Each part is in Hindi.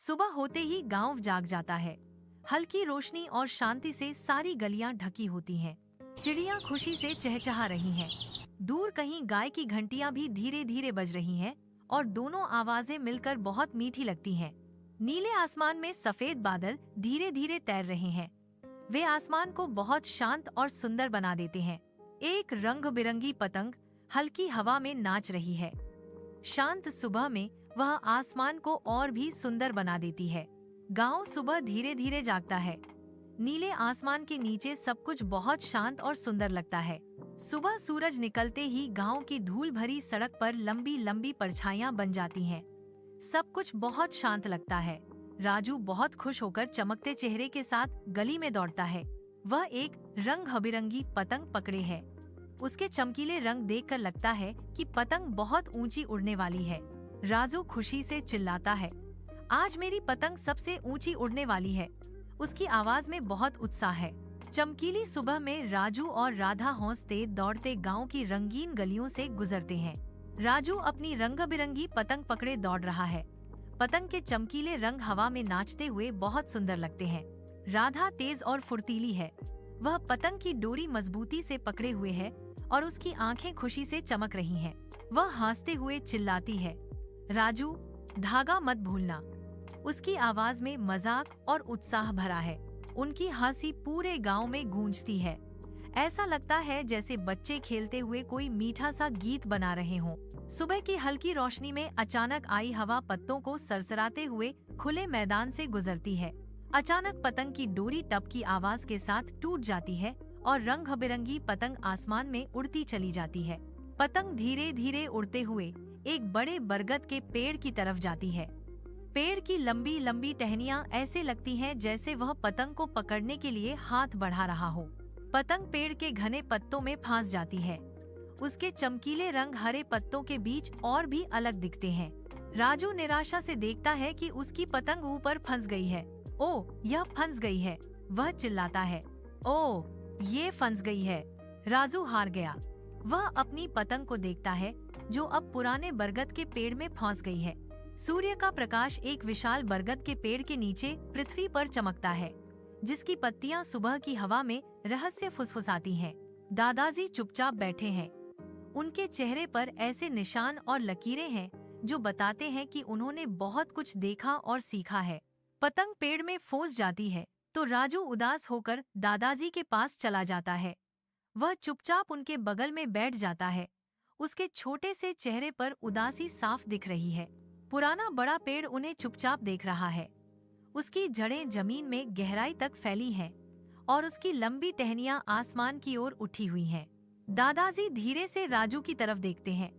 सुबह होते ही गांव जाग जाता है। हल्की रोशनी और शांति से सारी गलियां ढकी होती हैं। चिड़ियां खुशी से चहचहा रही हैं। दूर कहीं गाय की घंटियां भी धीरे धीरे बज रही हैं और दोनों आवाजें मिलकर बहुत मीठी लगती हैं। नीले आसमान में सफेद बादल धीरे धीरे तैर रहे हैं। वे आसमान को बहुत शांत और सुंदर बना देते हैं। एक रंग बिरंगी पतंग हल्की हवा में नाच रही है। शांत सुबह में वह आसमान को और भी सुंदर बना देती है। गांव सुबह धीरे धीरे जागता है। नीले आसमान के नीचे सब कुछ बहुत शांत और सुंदर लगता है। सुबह सूरज निकलते ही गांव की धूल भरी सड़क पर लंबी लंबी परछाइयां बन जाती हैं। सब कुछ बहुत शांत लगता है। राजू बहुत खुश होकर चमकते चेहरे के साथ गली में दौड़ता है। वह एक रंग बिरंगी पतंग पकड़े है। उसके चमकीले रंग देखकर लगता है कि पतंग बहुत ऊंची उड़ने वाली है। राजू खुशी से चिल्लाता है, आज मेरी पतंग सबसे ऊंची उड़ने वाली है। उसकी आवाज में बहुत उत्साह है। चमकीली सुबह में राजू और राधा हौंसते दौड़ते गांव की रंगीन गलियों से गुजरते हैं। राजू अपनी रंग बिरंगी पतंग पकड़े दौड़ रहा है। पतंग के चमकीले रंग हवा में नाचते हुए बहुत सुंदर लगते हैं। राधा तेज और फुर्तीली है। वह पतंग की डोरी मजबूती से पकड़े हुए है और उसकी आंखें खुशी से चमक रही हैं। वह हंसते हुए चिल्लाती है, राजू धागा मत भूलना। उसकी आवाज में मजाक और उत्साह भरा है। उनकी हंसी पूरे गांव में गूंजती है। ऐसा लगता है जैसे बच्चे खेलते हुए कोई मीठा सा गीत बना रहे हों। सुबह की हल्की रोशनी में अचानक आई हवा पत्तों को सरसराते हुए खुले मैदान से गुजरती है। अचानक पतंग की डोरी टप की आवाज के साथ टूट जाती है और रंग बिरंगी पतंग आसमान में उड़ती चली जाती है। पतंग धीरे धीरे उड़ते हुए एक बड़े बरगद के पेड़ की तरफ जाती है। पेड़ की लंबी लंबी टहनियां ऐसे लगती हैं जैसे वह पतंग को पकड़ने के लिए हाथ बढ़ा रहा हो। पतंग पेड़ के घने पत्तों में फंस जाती है। उसके चमकीले रंग हरे पत्तों के बीच और भी अलग दिखते हैं। राजू निराशा से देखता है कि उसकी पतंग ऊपर फंस गई है। ओह, यह फंस गई है, वह चिल्लाता है। ओह, ये फंस गई है। राजू हार गया। वह अपनी पतंग को देखता है जो अब पुराने बरगद के पेड़ में फंस गई है। सूर्य का प्रकाश एक विशाल बरगद के पेड़ के नीचे पृथ्वी पर चमकता है, जिसकी पत्तियां सुबह की हवा में रहस्य फुसफुसाती हैं। दादाजी चुपचाप बैठे हैं। उनके चेहरे पर ऐसे निशान और लकीरें हैं जो बताते हैं कि उन्होंने बहुत कुछ देखा और सीखा है। पतंग पेड़ में फंस जाती है तो राजू उदास होकर दादाजी के पास चला जाता है। वह चुपचाप उनके बगल में बैठ जाता है। उसके छोटे से चेहरे पर उदासी साफ दिख रही है। पुराना बड़ा पेड़ उन्हें चुपचाप देख रहा है। उसकी जड़ें जमीन में गहराई तक फैली हैं और उसकी लंबी टहनियां आसमान की ओर उठी हुई हैं। दादाजी धीरे से राजू की तरफ देखते हैं।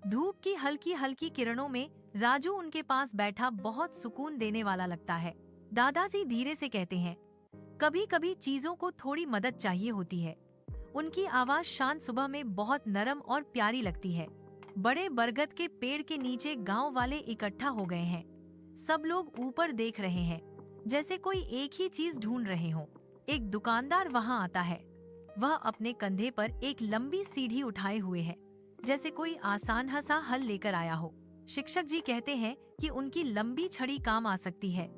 धूप की हल्की हल्की किरणों में राजू उनके पास बैठा बहुत सुकून देने वाला लगता है। दादाजी धीरे से कहते हैं, कभी कभी चीजों को थोड़ी मदद चाहिए होती है। उनकी आवाज शांत सुबह में बहुत नरम और प्यारी लगती है। बड़े बरगद के पेड़ के नीचे गांव वाले इकट्ठा हो गए हैं। सब लोग ऊपर देख रहे हैं, जैसे कोई एक ही चीज ढूंढ रहे हों। एक दुकानदार वहां आता है। वह अपने कंधे पर एक लंबी सीढ़ी उठाए हुए है, जैसे कोई आसान सा हल लेकर आया हो। शिक्षक जी कहते हैं कि उनकी लंबी छड़ी काम आ सकती है,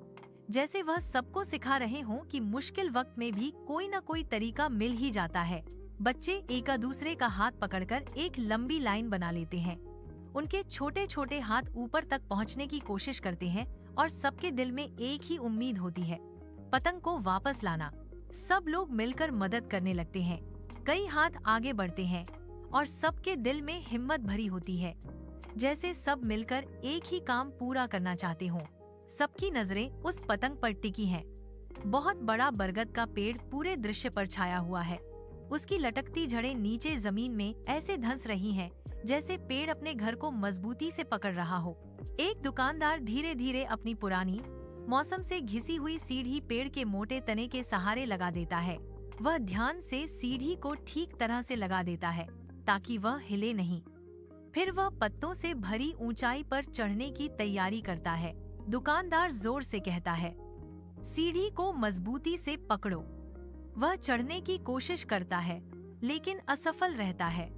जैसे वह सबको सिखा रहे हों कि मुश्किल वक्त में भी कोई न कोई तरीका मिल ही जाता है। बच्चे एक दूसरे का हाथ पकड़कर एक लंबी लाइन बना लेते हैं। उनके छोटे छोटे हाथ ऊपर तक पहुंचने की कोशिश करते हैं और सबके दिल में एक ही उम्मीद होती है, पतंग को वापस लाना। सब लोग मिलकर मदद करने लगते हैं। कई हाथ आगे बढ़ते हैं और सबके दिल में हिम्मत भरी होती है, जैसे सब मिलकर एक ही काम पूरा करना चाहते हों। सबकी नजरें उस पतंग पर टिकी हैं। बहुत बड़ा बरगद का पेड़ पूरे दृश्य पर छाया हुआ है। उसकी लटकती जड़ें नीचे जमीन में ऐसे धंस रही हैं, जैसे पेड़ अपने घर को मजबूती से पकड़ रहा हो। एक दुकानदार धीरे धीरे अपनी पुरानी मौसम से घिसी हुई सीढ़ी पेड़ के मोटे तने के सहारे लगा देता है। वह ध्यान से सीढ़ी को ठीक तरह से लगा देता है ताकि वह हिले नहीं। फिर वह पत्तों से भरी ऊंचाई पर चढ़ने की तैयारी करता है। दुकानदार जोर से कहता है, सीढ़ी को मजबूती से पकड़ो। वह चढ़ने की कोशिश करता है लेकिन असफल रहता है।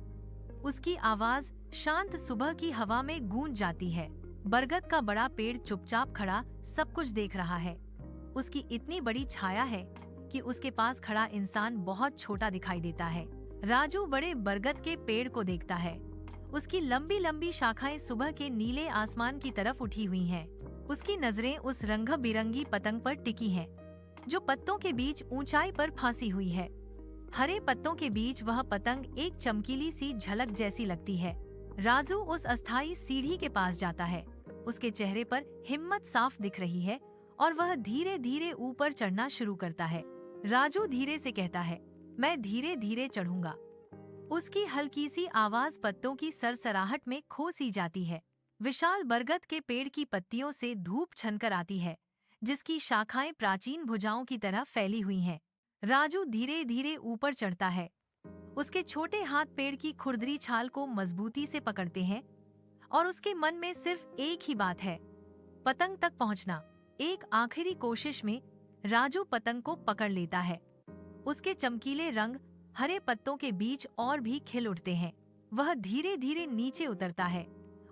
उसकी आवाज शांत सुबह की हवा में गूंज जाती है। बरगद का बड़ा पेड़ चुपचाप खड़ा सब कुछ देख रहा है। उसकी इतनी बड़ी छाया है कि उसके पास खड़ा इंसान बहुत छोटा दिखाई देता है। राजू बड़े बरगद के पेड़ को देखता है। उसकी लंबी लंबी शाखाएं सुबह के नीले आसमान की तरफ उठी हुई हैं। उसकी नजरें उस रंग बिरंगी पतंग पर टिकी हैं, जो पत्तों के बीच ऊंचाई पर फांसी हुई है। हरे पत्तों के बीच वह पतंग एक चमकीली सी झलक जैसी लगती है। राजू उस अस्थाई सीढ़ी के पास जाता है। उसके चेहरे पर हिम्मत साफ दिख रही है और वह धीरे धीरे ऊपर चढ़ना शुरू करता है। राजू धीरे से कहता है, मैं धीरे धीरे चढ़ूंगा। उसकी हल्की सी आवाज पत्तों की सरसराहट में खो सी जाती है। विशाल बरगद के पेड़ की पत्तियों से धूप छनकर आती है, जिसकी शाखाएं प्राचीन भुजाओं की तरह फैली हुई हैं। राजू धीरे धीरे ऊपर चढ़ता है। उसके छोटे हाथ पेड़ की खुरदरी छाल को मजबूती से पकड़ते हैं और उसके मन में सिर्फ एक ही बात है, पतंग तक पहुंचना। एक आखिरी कोशिश में राजू पतंग को पकड़ लेता है। उसके चमकीले रंग हरे पत्तों के बीच और भी खिल उठते हैं। वह धीरे धीरे नीचे उतरता है।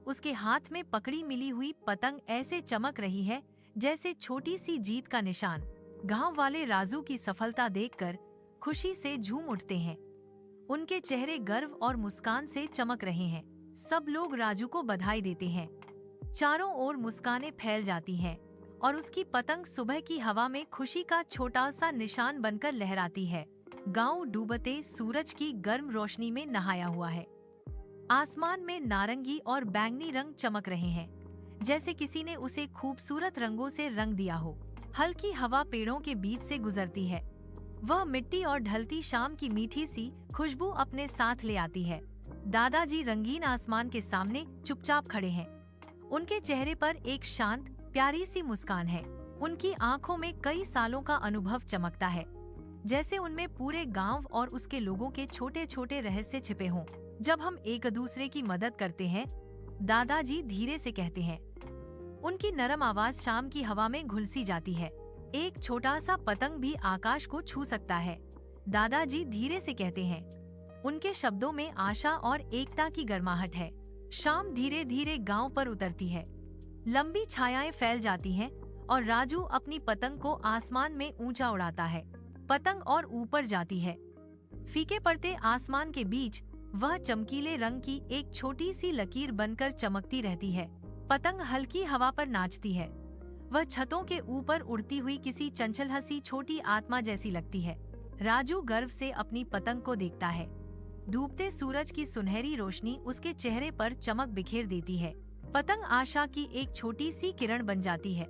उसके हाथ में पकड़ी मिली हुई पतंग ऐसे चमक रही है जैसे छोटी सी जीत का निशान। गांव वाले राजू की सफलता देखकर खुशी से झूम उठते हैं। उनके चेहरे गर्व और मुस्कान से चमक रहे हैं। सब लोग राजू को बधाई देते हैं। चारों ओर मुस्कानें फैल जाती हैं और उसकी पतंग सुबह की हवा में खुशी का छोटा सा निशान बनकर लहराती है। गांव डूबते सूरज की गर्म रोशनी में नहाया हुआ है। आसमान में नारंगी और बैंगनी रंग चमक रहे हैं, जैसे किसी ने उसे खूबसूरत रंगों से रंग दिया हो। हल्की हवा पेड़ों के बीच से गुजरती है। वह मिट्टी और ढलती शाम की मीठी सी खुशबू अपने साथ ले आती है। दादाजी रंगीन आसमान के सामने चुपचाप खड़े हैं। उनके चेहरे पर एक शांत प्यारी सी मुस्कान है। उनकी आंखों में कई सालों का अनुभव चमकता है, जैसे उनमें पूरे गांव और उसके लोगों के छोटे छोटे रहस्य छिपे हों। जब हम एक दूसरे की मदद करते हैं, दादाजी धीरे से कहते हैं। उनकी नरम आवाज शाम की हवा में घुल सी जाती है। एक छोटा सा पतंग भी आकाश को छू सकता है, दादाजी धीरे से कहते हैं। उनके शब्दों में आशा और एकता की गर्माहट है। शाम धीरे धीरे गांव पर उतरती है। लंबी छायाएं फैल जाती हैं और राजू अपनी पतंग को आसमान में ऊंचा उड़ाता है। पतंग और ऊपर जाती है। फीके पड़ते आसमान के बीच वह चमकीले रंग की एक छोटी सी लकीर बनकर चमकती रहती है। पतंग हल्की हवा पर नाचती है। वह छतों के ऊपर उड़ती हुई किसी चंचल हंसी छोटी आत्मा जैसी लगती है। राजू गर्व से अपनी पतंग को देखता है। डूबते सूरज की सुनहरी रोशनी उसके चेहरे पर चमक बिखेर देती है। पतंग आशा की एक छोटी सी किरण बन जाती है,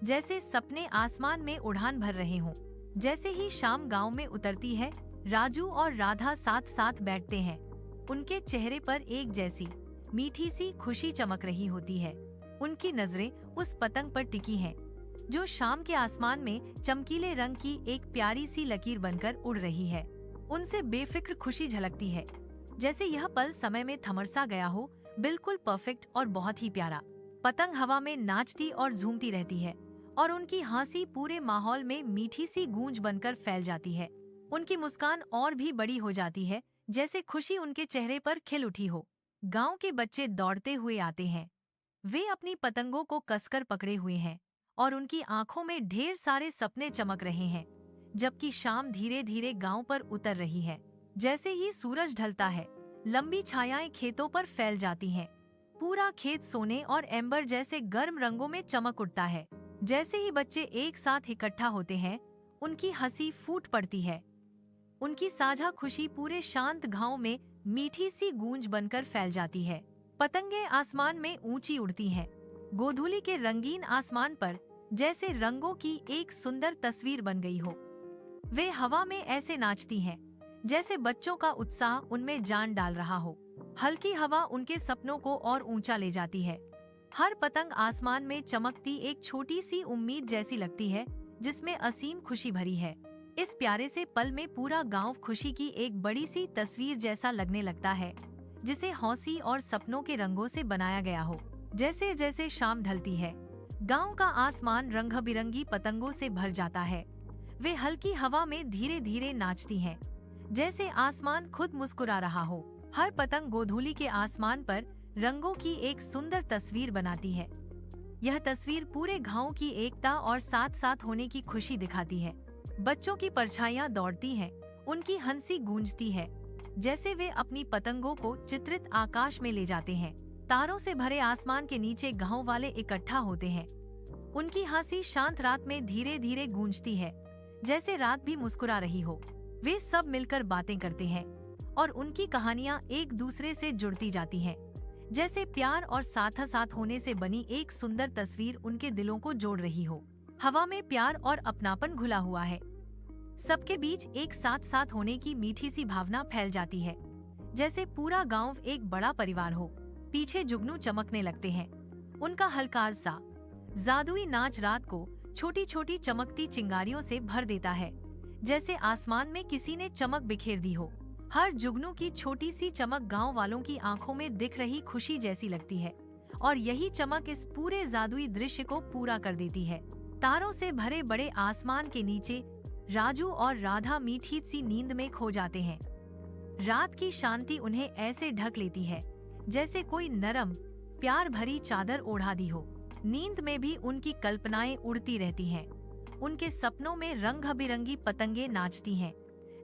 जैसे सपने आसमान में उड़ान भर रहे हों। जैसे ही शाम गांव में उतरती है, राजू और राधा साथ साथ बैठते हैं। उनके चेहरे पर एक जैसी मीठी सी खुशी चमक रही होती है। उनकी नजरें उस पतंग पर टिकी हैं, जो शाम के आसमान में चमकीले रंग की एक प्यारी सी लकीर बनकर उड़ रही है। उनसे बेफिक्र खुशी झलकती है, जैसे यह पल समय में थमर सा गया हो, बिल्कुल परफेक्ट और बहुत ही प्यारा। पतंग हवा में नाचती और झूमती रहती है और उनकी हंसी पूरे माहौल में मीठी सी गूंज बनकर फैल जाती है। उनकी मुस्कान और भी बड़ी हो जाती है, जैसे खुशी उनके चेहरे पर खिल उठी हो। गांव के बच्चे दौड़ते हुए आते हैं। वे अपनी पतंगों को कसकर पकड़े हुए हैं और उनकी आंखों में ढेर सारे सपने चमक रहे हैं, जबकि शाम धीरे धीरे गांव पर उतर रही है। जैसे ही सूरज ढलता है, लंबी छायाएं खेतों पर फैल जाती हैं। पूरा खेत सोने और एम्बर जैसे गर्म रंगों में चमक उठता है। जैसे ही बच्चे एक साथ इकट्ठा होते हैं, उनकी हंसी फूट पड़ती है। उनकी साझा खुशी पूरे शांत गांव में मीठी सी गूंज बनकर फैल जाती है। पतंगे आसमान में ऊंची उड़ती हैं। गोधूली के रंगीन आसमान पर जैसे रंगों की एक सुंदर तस्वीर बन गई हो। वे हवा में ऐसे नाचती हैं, जैसे बच्चों का उत्साह उनमें जान डाल रहा हो। हल्की हवा उनके सपनों को और ऊंचा ले जाती है। हर पतंग आसमान में चमकती एक छोटी सी उम्मीद जैसी लगती है, जिसमें असीम खुशी भरी है। इस प्यारे से पल में पूरा गांव खुशी की एक बड़ी सी तस्वीर जैसा लगने लगता है, जिसे हौसी और सपनों के रंगों से बनाया गया हो। जैसे जैसे शाम ढलती है, गांव का आसमान रंग बिरंगी पतंगों से भर जाता है। वे हल्की हवा में धीरे धीरे नाचती हैं, जैसे आसमान खुद मुस्कुरा रहा हो। हर पतंग गोधूली के आसमान पर रंगों की एक सुंदर तस्वीर बनाती है। यह तस्वीर पूरे गांव की एकता और साथ साथ होने की खुशी दिखाती है। बच्चों की परछाइयां दौड़ती हैं, उनकी हंसी गूंजती है, जैसे वे अपनी पतंगों को चित्रित आकाश में ले जाते हैं। तारों से भरे आसमान के नीचे गांव वाले इकट्ठा होते हैं। उनकी हंसी शांत रात में धीरे धीरे गूंजती है, जैसे रात भी मुस्कुरा रही हो। वे सब मिलकर बातें करते हैं और उनकी कहानियां एक दूसरे से जुड़ती जाती हैं, जैसे प्यार और साथ होने से बनी एक सुंदर तस्वीर उनके दिलों को जोड़ रही हो। हवा में प्यार और अपनापन घुला हुआ है। सबके बीच एक साथ होने की मीठी सी भावना फैल जाती है, जैसे पूरा गांव एक बड़ा परिवार हो। पीछे जुगनू चमकने लगते हैं। उनका हल्का सा जादुई नाच रात को छोटी छोटी चमकती चिंगारियों से भर देता है, जैसे आसमान में किसी ने चमक बिखेर दी हो। हर जुगनू की छोटी सी चमक गांव वालों की आंखों में दिख रही खुशी जैसी लगती है, और यही चमक इस पूरे जादुई दृश्य को पूरा कर देती है। तारों से भरे बड़े आसमान के नीचे राजू और राधा मीठी सी नींद में खो जाते हैं। रात की शांति उन्हें ऐसे ढक लेती है, जैसे कोई नरम प्यार भरी चादर ओढ़ा दी हो। नींद में भी उनकी कल्पनाएं उड़ती रहती हैं। उनके सपनों में रंग बिरंगी पतंगे नाचती हैं,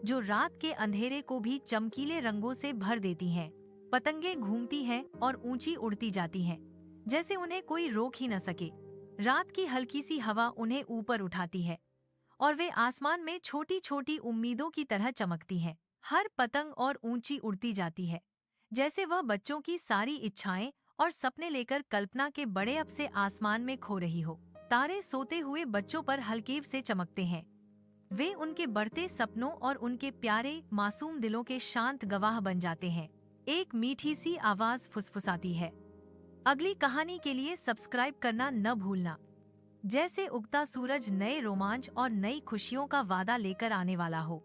जो रात के अंधेरे को भी चमकीले रंगों से भर देती हैं। पतंगे घूमती हैं और ऊंची उड़ती जाती हैं, जैसे उन्हें कोई रोक ही न सके। रात की हल्की सी हवा उन्हें ऊपर उठाती है और वे आसमान में छोटी छोटी उम्मीदों की तरह चमकती हैं। हर पतंग और ऊंची उड़ती जाती है, जैसे वह बच्चों की सारी इच्छाएं और सपने लेकर कल्पना के बड़े अब से आसमान में खो रही हो। तारे सोते हुए बच्चों पर हल्केव से चमकते हैं। वे उनके बढ़ते सपनों और उनके प्यारे मासूम दिलों के शांत गवाह बन जाते हैं। एक मीठी सी आवाज फुसफुसाती है, अगली कहानी के लिए सब्सक्राइब करना न भूलना। जैसे उगता सूरज नए रोमांच और नई खुशियों का वादा लेकर आने वाला हो।